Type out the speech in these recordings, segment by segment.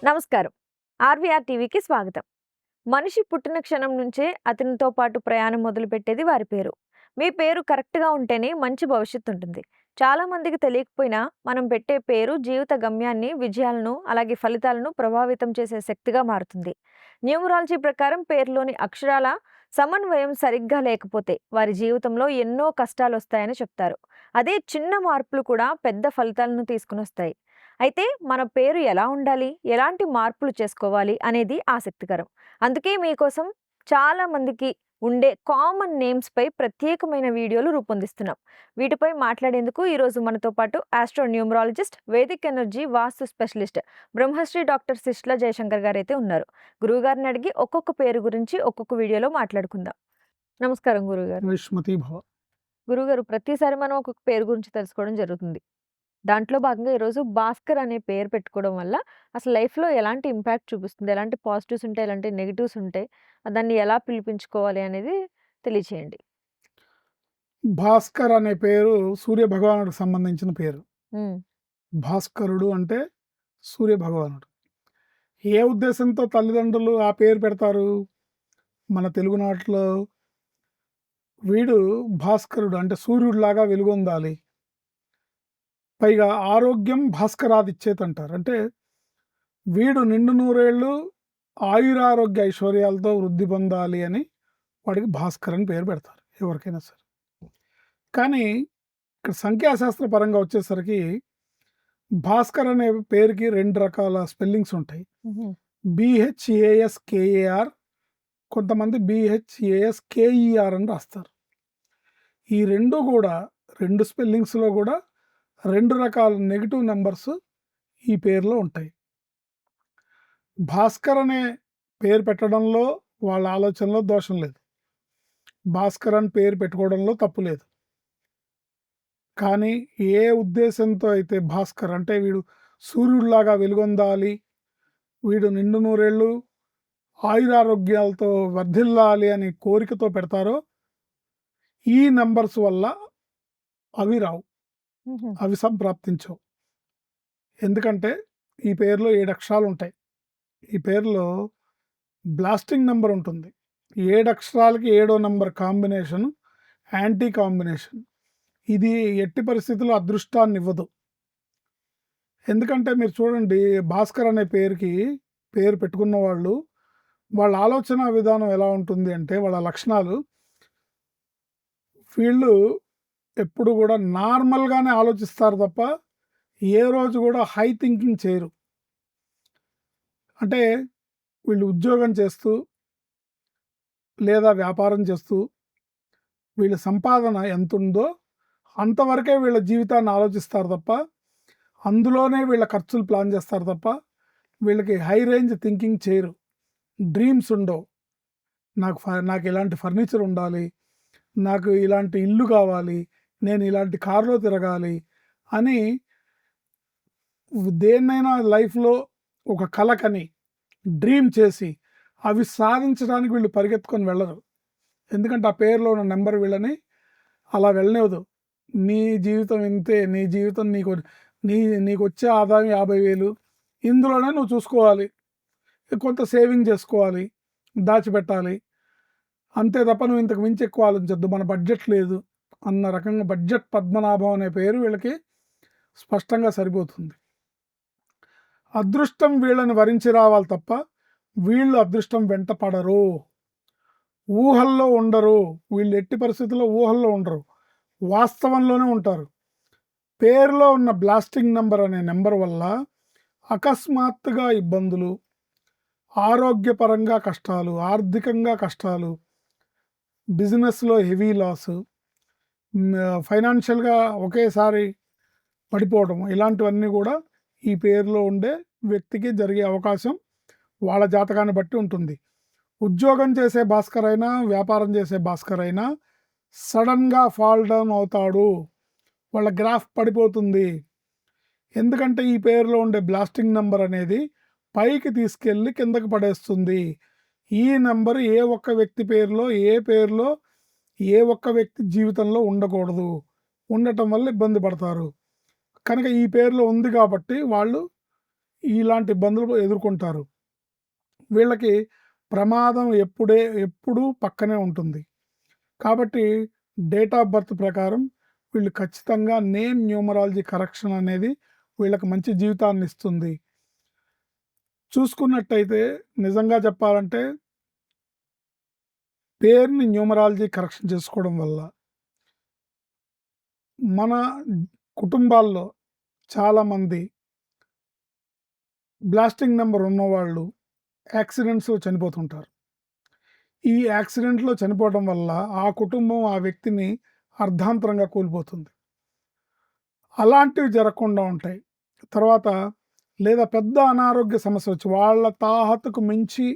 నమస్కారం. ఆర్‌వీఆర్ టీవీకి స్వాగతం. మనిషి పుట్టిన క్షణం నుంచే అతనితో పాటు ప్రయాణం మొదలుపెట్టేది వారి పేరు. మీ పేరు కరెక్ట్‌గా ఉంటేనే మంచి భవిష్యత్తు ఉంటుంది. చాలా మందికి తెలియకపోయినా మనం పెట్టే పేరు జీవిత గమ్యాన్ని, విజయాలను, అలాగే ఫలితాలను ప్రభావితం చేసే శక్తిగా మారుతుంది. న్యూమరాలజీ ప్రకారం పేరులోని అక్షరాల సమన్వయం సరిగ్గా లేకపోతే వారి జీవితంలో ఎన్నో కష్టాలొస్తాయని చెప్తారు. అదే చిన్న మార్పులు కూడా పెద్ద ఫలితాలను తీసుకొనొస్తాయి. అయితే మన పేరు ఎలా ఉండాలి? ఎలాంటి మార్పులు చేసుకోవాలి? అనేది ఆసక్తికరం. అందుకే మీకోసం చాలా మందికి ఉండే కామన్ నేమ్స్‌పై ప్రత్యేకమైన వీడియోలు రూపొందిస్తున్నాం. వీటిపై మాట్లాడేందుకు ఈరోజు మనతో పాటు ఆస్ట్రో న్యూమరాలజిస్ట్, వేదిక్ ఎనర్జీ వాస్తు స్పెషలిస్ట్ బ్రహ్మశ్రీ డాక్టర్ సిస్లా జయశంకర్ గారైతే ఉన్నారు. గురువుగారిని అడిగి ఒక్కొక్క పేరు గురించి ఒక్కొక్క వీడియోలో మాట్లాడుకుందాం. నమస్కారం గురువుగారు. విస్మతి భవ. గురువుగారు, ప్రతిసారి మనం ఒక్కొక్క పేరు గురించి తెలుసుకోవడం జరుగుతుంది. దాంట్లో భాగంగా ఈరోజు భాస్కర్ అనే పేరు పెట్టుకోవడం వల్ల అసలు లైఫ్‌లో ఎలాంటి ఇంపాక్ట్ చూపిస్తుంది? ఎలాంటి పాజిటివ్స్ ఉంటాయి? ఎలాంటి నెగెటివ్స్ ఉంటాయి? దాన్ని ఎలా పిలిపించుకోవాలి అనేది తెలియచేయండి. భాస్కర్ అనే పేరు సూర్య భగవానుడికి సంబంధించిన పేరు. హ్మ్. భాస్కరుడు అంటే సూర్య భగవానుడు. ఏ ఉద్దేశంతో తల్లిదండ్రులు ఆ పేరు పెడతారు? మన తెలుగునాట్లో వీడు భాస్కరుడు అంటే సూర్యుడిలాగా వెలుగొందాలి. పైగా ఆరోగ్యం భాస్కరాదిచ్చేత్ అంటారు. అంటే వీడు నిండు నూరేళ్ళు ఆయురారోగ్య ఐశ్వర్యాలతో వృద్ధి పొందాలి అని వాడికి భాస్కర్ అని పేరు పెడతారు ఎవరికైనా సరే. కానీ ఇక్కడ సంఖ్యాశాస్త్ర పరంగా వచ్చేసరికి భాస్కర్ అనే పేరుకి 2 రకాల స్పెల్లింగ్స్ ఉంటాయి. హుహు. BHASKAR, కొంతమంది BHASKER అని రాస్తారు. ఈ 2 కూడా 2 స్పెల్లింగ్స్‌లో కూడా 2 రకాల నెగెటివ్ నెంబర్స్ ఈ పేరులో ఉంటాయి. భాస్కర్ అనే పేరు పెట్టడంలో వాళ్ళ ఆలోచనలో దోషం లేదు. భాస్కర్ అని పేరు పెట్టుకోవడంలో తప్పు లేదు. కానీ ఏ ఉద్దేశంతో అయితే భాస్కర్ అంటే వీడు సూర్యుడిలాగా వెలుగొందాలి, వీడు నిండు నూరేళ్ళు ఆయురారోగ్యాలతో వర్ధిల్లాలి అని కోరికతో పెడతారో ఈ నంబర్స్ వల్ల అవి రావు, హుహు. అవి సంప్రాప్తించవు. ఎందుకంటే ఈ పేరులో 7 అక్షరాలు ఉంటాయి. ఈ పేరులో బ్లాస్టింగ్ నెంబర్ ఉంటుంది. 7 అక్షరాలకి 7వ నంబర్ కాంబినేషన్ యాంటీ కాంబినేషన్. ఇది ఎట్టి పరిస్థితుల్లో అదృష్టాన్ని ఇవ్వదు. ఎందుకంటే మీరు చూడండి, భాస్కర్ అనే పేరు పెట్టుకున్న వాళ్ళు వాళ్ళ ఆలోచన విధానం ఎలా ఉంటుంది అంటే, వాళ్ళ లక్షణాలు వీళ్ళు ఎప్పుడు కూడా నార్మల్గానే ఆలోచిస్తారు తప్ప ఏ రోజు కూడా హై థింకింగ్ చేయరు. అంటే వీళ్ళు ఉద్యోగం చేస్తూ లేదా వ్యాపారం చేస్తూ వీళ్ళ సంపాదన ఎంత ఉందో అంతవరకే వీళ్ళ జీవితాన్ని ఆలోచిస్తారు తప్ప, అందులోనే వీళ్ళ ఖర్చులు ప్లాన్ చేస్తారు తప్ప వీళ్ళకి హై రేంజ్ థింకింగ్ చేయరు. డ్రీమ్స్ ఉండవు. నాకు ఇలాంటి ఫర్నిచర్ ఉండాలి, నాకు ఇలాంటి ఇల్లు కావాలి, నేను ఇలాంటి కారులో తిరగాలి అని దేన్నైనా లైఫ్లో ఒక కలకని డ్రీమ్ చేసి అవి సాధించడానికి వీళ్ళు పరిగెత్తుకొని వెళ్ళరు. ఎందుకంటే ఆ పేరులో ఉన్న నెంబర్ వీళ్ళని అలా వెళ్ళనివ్వదు. నీ జీవితం ఇంతే, నీ జీవితం నీకు వచ్చే ఆదాయం 50,000, ఇందులోనే నువ్వు చూసుకోవాలి, కొంత సేవింగ్ చేసుకోవాలి, దాచిపెట్టాలి, అంతే తప్ప నువ్వు ఇంతకు మించి ఎక్కువ ఆలోచించద్దు, మన బడ్జెట్ లేదు అన్న రకంగా బడ్జెట్ పద్మనాభం అనే పేరు వీళ్ళకి స్పష్టంగా సరిపోతుంది. అదృష్టం వీళ్ళని వరించి రావాలి తప్ప వీళ్ళు అదృష్టం వెంట పడరు, ఊహల్లో ఉండరు. వీళ్ళు ఎట్టి పరిస్థితుల్లో ఊహల్లో ఉండరు, వాస్తవంలోనే ఉంటారు. పేరులో ఉన్న బ్లాస్టింగ్ నెంబర్ అనే నెంబర్ వల్ల అకస్మాత్తుగా ఇబ్బందులు, ఆరోగ్యపరంగా కష్టాలు, ఆర్థికంగా కష్టాలు, బిజినెస్లో హెవీ లాసు, ఫైనాన్షియల్గా ఒకేసారి పడిపోవడం, ఇలాంటివన్నీ కూడా ఈ పేరులో ఉండే వ్యక్తికి జరిగే అవకాశం వాళ్ళ జాతకాన్ని బట్టి ఉంటుంది. ఉద్యోగం చేసే భాస్కర్ అయినా వ్యాపారం చేసే భాస్కర్ అయినా సడన్గా ఫాల్ డౌన్ అవుతాడు, వాళ్ళ గ్రాఫ్ పడిపోతుంది. ఎందుకంటే ఈ పేరులో ఉండే బ్లాస్టింగ్ నెంబర్ అనేది పైకి తీసుకెళ్ళి కిందకి పడేస్తుంది. ఈ నెంబర్ ఏ ఒక్క వ్యక్తి పేరులో ఏ ఒక్క వ్యక్తి జీవితంలో ఉండకూడదు, ఉండటం వల్ల ఇబ్బంది పడతారు. కనుక ఈ పేరులో ఉంది కాబట్టి వాళ్ళు ఇలాంటి ఇబ్బందులు ఎదుర్కొంటారు. వీళ్ళకి ప్రమాదం ఎప్పుడూ పక్కనే ఉంటుంది. కాబట్టి డేట్ ఆఫ్ బర్త్ ప్రకారం వీళ్ళు ఖచ్చితంగా నేమ్ న్యూమరాలజీ కరెక్షన్ అనేది వీళ్ళకి మంచి జీవితాన్ని ఇస్తుంది. చూసుకున్నట్టయితే నిజంగా చెప్పాలంటే పేరుని న్యూమరాలజీ కరెక్షన్ చేసుకోవడం వల్ల మన కుటుంబాల్లో చాలామంది బ్లాస్టింగ్ నెంబర్ ఉన్నవాళ్ళు యాక్సిడెంట్స్‌లో చనిపోతుంటారు. ఈ యాక్సిడెంట్‌లో చనిపోవడం వల్ల ఆ కుటుంబం ఆ వ్యక్తిని అర్ధాంతరంగా కోల్పోతుంది. అలాంటివి జరగకుండా ఉంటాయి. తర్వాత లేదా పెద్ద అనారోగ్య సమస్యలొచ్చి వాళ్ళ తాహతుకు మించి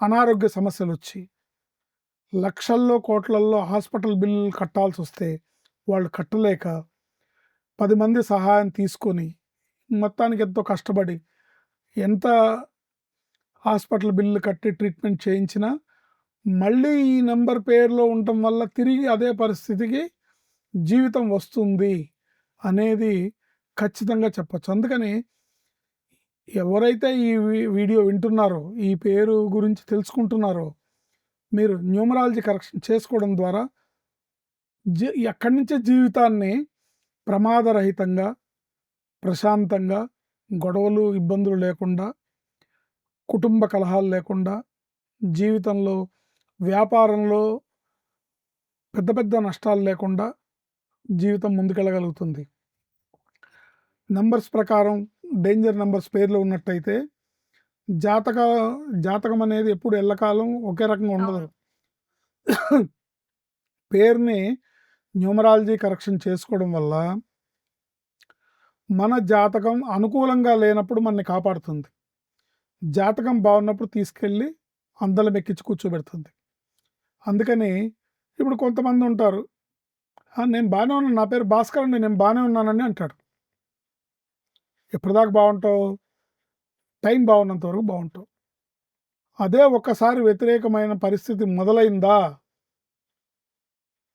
అనారోగ్య సమస్యలొచ్చి లక్షల్లో, కోట్లల్లో హాస్పిటల్ బిల్లులు కట్టాల్సొస్తే వాళ్ళు కట్టలేక 10 మంది సహాయం తీసుకొని మొత్తానికి ఎంతో కష్టపడి ఎంత హాస్పిటల్ బిల్లు కట్టి ట్రీట్మెంట్ చేయించినా మళ్ళీ ఈ నంబర్ పేరులో ఉండటం వల్ల తిరిగి అదే పరిస్థితికి జీవితం వస్తుంది అనేది ఖచ్చితంగా చెప్పొచ్చు. అందుకని ఎవరైతే ఈ వీడియో వింటున్నారో, ఈ పేరు గురించి తెలుసుకుంటున్నారో, మీరు న్యూమరాలజీ కరెక్షన్ చేసుకోవడం ద్వారా ఎక్కడి నుంచే జీవితాన్ని ప్రమాదరహితంగా, ప్రశాంతంగా, గొడవలు, ఇబ్బందులు లేకుండా, కుటుంబ కలహాలు లేకుండా, జీవితంలో, వ్యాపారంలో పెద్ద పెద్ద నష్టాలు లేకుండా జీవితం ముందుకెళ్ళగలుగుతుంది. నంబర్స్ ప్రకారం డేంజర్ నంబర్స్ పేర్లు ఉన్నట్టయితే జాతకం అనేది ఎప్పుడు ఎల్లకాలం ఒకే రకంగా ఉండదు. పేరుని న్యూమరాలజీ కరెక్షన్ చేసుకోవడం వల్ల మన జాతకం అనుకూలంగా లేనప్పుడు మనని కాపాడుతుంది. జాతకం బాగున్నప్పుడు తీసుకెళ్ళి అందలం ఎక్కించి కూర్చోబెడుతుంది. అందుకని ఇప్పుడు కొంతమంది ఉంటారు, నేను బాగానే ఉన్నాను, నా పేరు భాస్కర్ అండి, నేను బాగానే ఉన్నానని అంటాడు. ఎప్పటిదాకా బాగుంటావు? టైం బాగున్నంత వరకు బాగుంటావు. అదే ఒక్కసారి వ్యతిరేకమైన పరిస్థితి మొదలైందా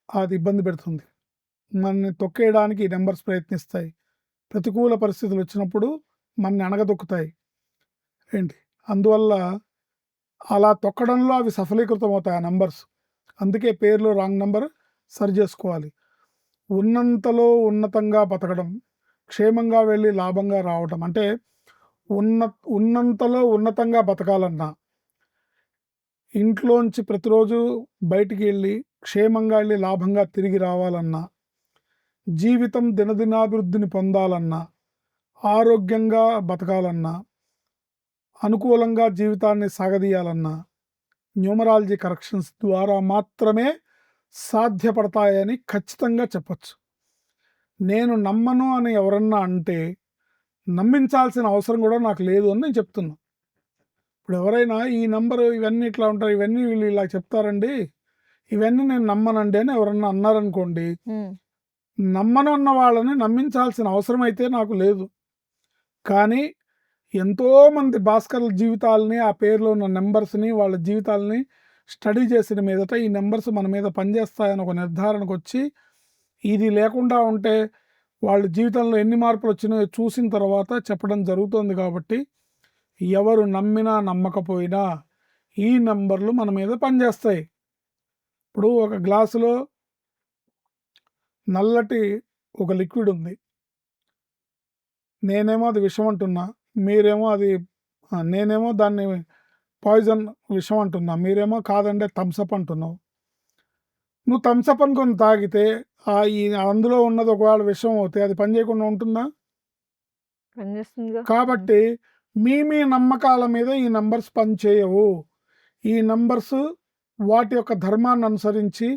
అది ఇబ్బంది పెడుతుంది. మనని తొక్కేయడానికి ఈ నెంబర్స్ ప్రయత్నిస్తాయి. ప్రతికూల పరిస్థితులు వచ్చినప్పుడు మనని అణగదొక్కుతాయి ఏంటి. అందువల్ల అలా తొక్కడంలో అవి సఫలీకృతం అవుతాయి ఆ నంబర్స్. అందుకే పేరులో రాంగ్ నెంబర్ సరి చేసుకోవాలి. ఉన్నంతలో ఉన్నతంగా బతకడం, క్షేమంగా వెళ్ళి లాభంగా రావడం, అంటే ఉన్నంతలో ఉన్నతంగా బతకాలన్నా, ఇంట్లోంచి ప్రతిరోజు బయటికి వెళ్ళి క్షేమంగా వెళ్ళి లాభంగా తిరిగి రావాలన్నా, జీవితం దినదినాభివృద్ధిని పొందాలన్నా, ఆరోగ్యంగా బతకాలన్నా, అనుకూలంగా జీవితాన్ని సాగదీయాలన్నా న్యూమరాలజీ కరెక్షన్స్ ద్వారా మాత్రమే సాధ్యపడతాయని ఖచ్చితంగా చెప్పచ్చు. నేను నమ్మను అని ఎవరన్నా అంటే నమ్మించాల్సిన అవసరం కూడా నాకు లేదు అని నేను చెప్తున్నా. ఇప్పుడు ఎవరైనా ఈ నంబరు ఇవన్నీ ఇట్లా ఉంటాయి, ఇవన్నీ వీళ్ళు ఇలా చెప్తారండి, ఇవన్నీ నేను నమ్మనండి అని ఎవరన్నా అన్నారనుకోండి, నమ్మను అన్న వాళ్ళని నమ్మించాల్సిన అవసరం అయితే నాకు లేదు. కానీ ఎంతోమంది భాస్కర్ల జీవితాలని, ఆ పేరులో ఉన్న నెంబర్స్ని, వాళ్ళ జీవితాలని స్టడీ చేసిన మీదట ఈ నెంబర్స్ మన మీద పనిచేస్తాయని ఒక నిర్ధారణకు వచ్చి, ఇది లేకుండా ఉంటే వాళ్ళ జీవితంలో ఎన్ని మార్పులు వచ్చినాయో చూసిన తర్వాత చెప్పడం జరుగుతుంది. కాబట్టి ఎవరు నమ్మినా నమ్మకపోయినా ఈ నెంబర్లు మన మీద పనిచేస్తాయి. ఇప్పుడు ఒక గ్లాసులో నల్లటి ఒక లిక్విడ్ ఉంది, నేనేమో అది విషం అంటున్నా, నేనేమో దాన్ని పాయిజన్ విషం అంటున్నా, మీరేమో కాదంటే థమ్సప్ అంటున్నావు. నువ్వు థమ్సప్ అనుకొని తాగితే అందులో ఉన్నది ఒకవేళ విషం అవుతే అది పని చేయకుండా ఉంటుందా? కాబట్టి మీ నమ్మకాల మీద ఈ నంబర్స్ పనిచేయవు. ఈ నంబర్స్ వాటి యొక్క ధర్మాన్ని అనుసరించి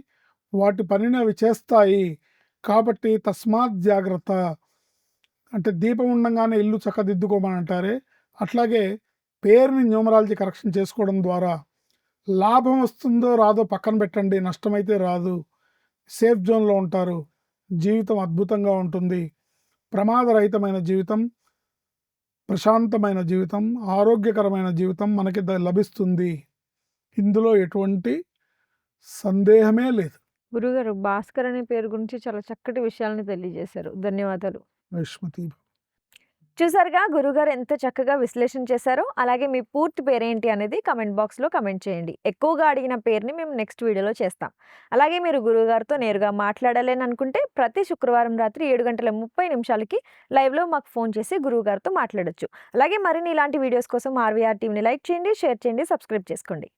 వాటి పనిని అవి చేస్తాయి. కాబట్టి తస్మాత్ జాగ్రత్త. అంటే దీపం ఉండగానే ఇల్లు చక్కదిద్దుకోమని అంటారే, అట్లాగే పేరుని న్యూమరాలజీ కరెక్షన్ చేసుకోవడం ద్వారా లాభం వస్తుందో రాదో పక్కన పెట్టండి, నష్టమైతే రాదు, సేఫ్ జోన్లో ఉంటారు, జీవితం అద్భుతంగా ఉంటుంది, ప్రమాదరహితమైన జీవితం, ప్రశాంతమైన జీవితం, ఆరోగ్యకరమైన జీవితం మనకి లభిస్తుంది. ఇందులో ఎటువంటి సందేహమే లేదు. గురుగారు, భాస్కర్ అనే పేరు గురించి చాలా చక్కటి విషయాలను తెలియజేశారు. ధన్యవాదాలు. విష్మతి. చూసారుగా గురువుగారు ఎంత చక్కగా విశ్లేషణ చేశారో. అలాగే మీ పూర్తి పేరేంటి అనేది కామెంట్ బాక్స్‌లో కామెంట్ చేయండి. ఎక్కువగా అడిగిన పేరుని మేము నెక్స్ట్ వీడియోలో చేస్తాం. అలాగే మీరు గురువుగారితో నేరుగా మాట్లాడాలి అని అనుకుంటే ప్రతి శుక్రవారం రాత్రి 7:30 లైవ్‌లో మాకు ఫోన్ చేసి గురువుగారితో మాట్లాడొచ్చు. అలాగే మరిన్ని ఇలాంటి వీడియోస్ కోసం ఆర్‌వీఆర్ టీవీని లైక్ చేయండి, షేర్ చేయండి, సబ్స్క్రైబ్ చేసుకోండి.